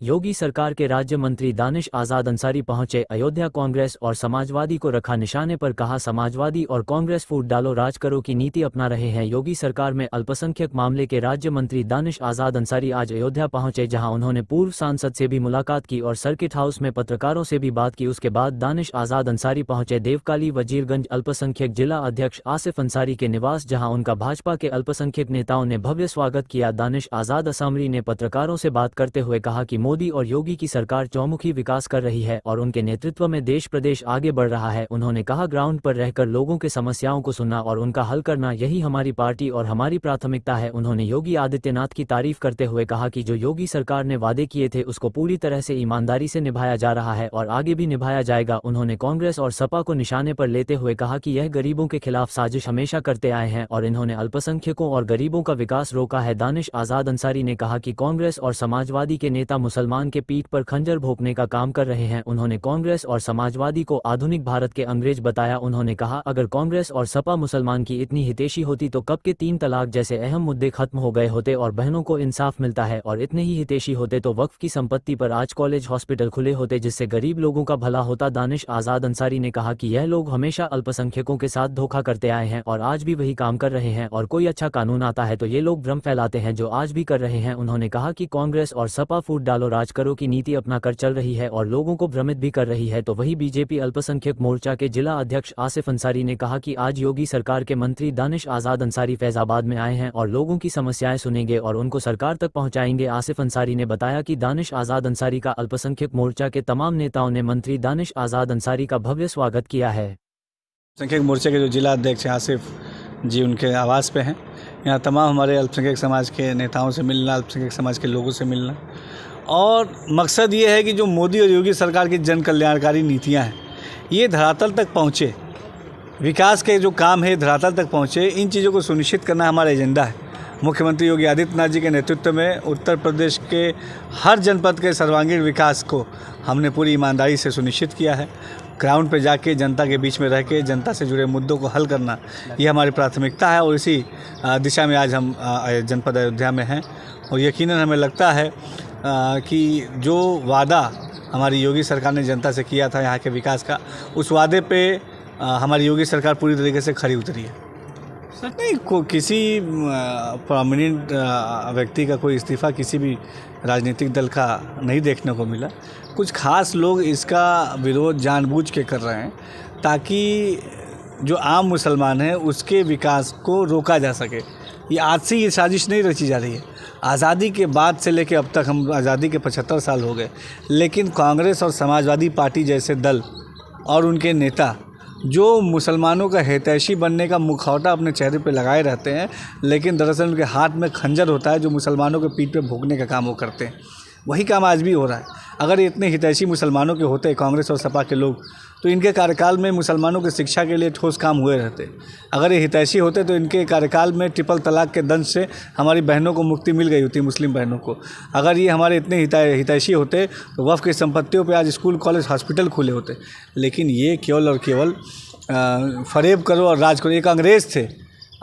योगी सरकार के राज्य मंत्री दानिश आज़ाद अंसारी पहुंचे अयोध्या। कांग्रेस और समाजवादी को रखा निशाने पर, कहा समाजवादी और कांग्रेस फूट डालो राज करो की नीति अपना रहे हैं। योगी सरकार में अल्पसंख्यक मामले के राज्य मंत्री दानिश आज़ाद अंसारी आज अयोध्या पहुंचे, जहां उन्होंने पूर्व सांसद से भी मुलाकात की और सर्किट हाउस में पत्रकारों से भी बात की। उसके बाद दानिश आज़ाद अंसारी पहुंचे देवकाली वजीरगंज अल्पसंख्यक जिला अध्यक्ष आसिफ अंसारी के निवास, जहां उनका भाजपा के अल्पसंख्यक नेताओं ने भव्य स्वागत किया। दानिश आज़ाद अंसारी ने पत्रकारों से बात करते हुए कहा कि मोदी और योगी की सरकार चौमुखी विकास कर रही है और उनके नेतृत्व में देश प्रदेश आगे बढ़ रहा है। उन्होंने कहा ग्राउंड पर रहकर लोगों के समस्याओं को सुनना और उनका हल करना, यही हमारी पार्टी और हमारी प्राथमिकता है। उन्होंने योगी आदित्यनाथ की तारीफ करते हुए कहा कि जो योगी सरकार ने वादे किए थे उसको पूरी तरह से ईमानदारी से निभाया जा रहा है और आगे भी निभाया जाएगा। उन्होंने कांग्रेस और सपा को निशाने पर लेते हुए कहा कि यह गरीबों के खिलाफ साजिश हमेशा करते आए हैं और इन्होंने अल्पसंख्यकों और गरीबों का विकास रोका है। दानिश आज़ाद अंसारी ने कहा कि कांग्रेस और समाजवादी के नेता मुसलमान के पीठ पर खंजर भोंकने का काम कर रहे हैं। उन्होंने कांग्रेस और समाजवादी को आधुनिक भारत के अंग्रेज बताया। उन्होंने कहा अगर कांग्रेस और सपा मुसलमान की इतनी हितैषी होती तो कब के 3 तलाक जैसे अहम मुद्दे खत्म हो गए होते और बहनों को इंसाफ मिलता है, और इतने ही हितैषी होते तो वक्फ की संपत्ति पर आज कॉलेज हॉस्पिटल खुले होते जिससे गरीब लोगों का भला होता। दानिश आज़ाद अंसारी ने कहा कि यह लोग हमेशा अल्पसंख्यकों के साथ धोखा करते आए हैं और आज भी वही काम कर रहे हैं और कोई अच्छा कानून आता है तो ये लोग भ्रम फैलाते हैं, जो आज भी कर रहे हैं। उन्होंने कहा कि कांग्रेस और सपा फूट डालो राज करो की नीति अपना कर चल रही है और लोगों को भ्रमित भी कर रही है, तो वही बीजेपी अल्पसंख्यक मोर्चा के जिला अध्यक्ष आसिफ अंसारी ने कहा कि आज योगी सरकार के मंत्री दानिश आज़ाद अंसारी फैजाबाद में आए हैं और लोगों की समस्याएं सुनेंगे और उनको सरकार तक पहुंचाएंगे। आसिफ अंसारी ने बताया कि दानिश आज़ाद अंसारी का अल्पसंख्यक मोर्चा के तमाम नेताओं ने मंत्री दानिश आज़ाद अंसारी का भव्य स्वागत किया है। अल्पसंख्यक मोर्चे के जो जिला अध्यक्ष आसिफ जी उनके आवास पे हैं, यहाँ तमाम हमारे अल्पसंख्यक समाज के नेताओं से मिलना, अल्पसंख्यक समाज के लोगों से मिलना, और मकसद ये है कि जो मोदी और योगी सरकार की जन कल्याणकारी नीतियाँ हैं ये धरातल तक पहुँचे, विकास के जो काम है धरातल तक पहुँचे, इन चीज़ों को सुनिश्चित करना हमारा एजेंडा है। मुख्यमंत्री योगी आदित्यनाथ जी के नेतृत्व में उत्तर प्रदेश के हर जनपद के सर्वांगीण विकास को हमने पूरी ईमानदारी से सुनिश्चित किया है। ग्राउंड पे जाके जनता के बीच में रह के जनता से जुड़े मुद्दों को हल करना ये हमारी प्राथमिकता है और इसी दिशा में आज हम जनपद अयोध्या में हैं। और यकीनन हमें लगता है कि जो वादा हमारी योगी सरकार ने जनता से किया था यहाँ के विकास का, उस वादे पे हमारी योगी सरकार पूरी तरीके से खरी उतरी है। नहीं, किसी प्रोमिनेंट व्यक्ति का कोई इस्तीफ़ा किसी भी राजनीतिक दल का नहीं देखने को मिला। कुछ खास लोग इसका विरोध जानबूझ के कर रहे हैं ताकि जो आम मुसलमान हैं उसके विकास को रोका जा सके। ये आज से ये साजिश नहीं रची जा रही है। आज़ादी के बाद से लेकर अब तक, हम आज़ादी के 75 साल हो गए, लेकिन कांग्रेस और समाजवादी पार्टी जैसे दल और उनके नेता जो मुसलमानों का हितैषी बनने का मुखौटा अपने चेहरे पे लगाए रहते हैं, लेकिन दरअसल उनके हाथ में खंजर होता है जो मुसलमानों के पीठ पे भोंकने का काम वो करते हैं। वही काम आज भी हो रहा है। अगर ये इतने हितैषी मुसलमानों के होते कांग्रेस और सपा के लोग, तो इनके कार्यकाल में मुसलमानों की शिक्षा के लिए ठोस काम हुए रहते। अगर ये हितैषी होते तो इनके कार्यकाल में ट्रिपल तलाक के दंश से हमारी बहनों को मुक्ति मिल गई होती, मुस्लिम बहनों को। अगर ये हमारे इतने हितैषी होते तो वक्फ की संपत्तियों पे आज स्कूल कॉलेज हॉस्पिटल खुले होते। लेकिन ये केवल और केवल फरेब करो और राज करो। एक अंग्रेज़ थे,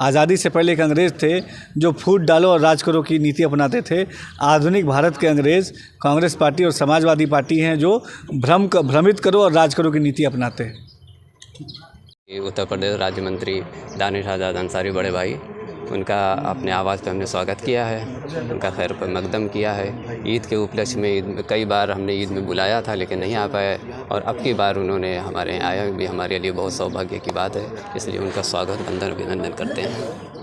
आज़ादी से पहले एक अंग्रेज़ थे जो फूट डालो और राज करो की नीति अपनाते थे। आधुनिक भारत के अंग्रेज़ कांग्रेस पार्टी और समाजवादी पार्टी हैं जो भ्रमित करो और राज करो की नीति अपनाते हैं। उत्तर प्रदेश राज्य मंत्री दानिश आज़ाद अंसारी बड़े भाई, उनका अपने आवास पर हमने स्वागत किया है, उनका खैर पर मकदम किया है। ईद के उपलक्ष्य में कई बार हमने ईद में बुलाया था लेकिन नहीं आ पाए, और अब की बार उन्होंने हमारे यहाँ आया भी हमारे लिए बहुत सौभाग्य की बात है, इसलिए उनका स्वागत अभिनंदन करते हैं।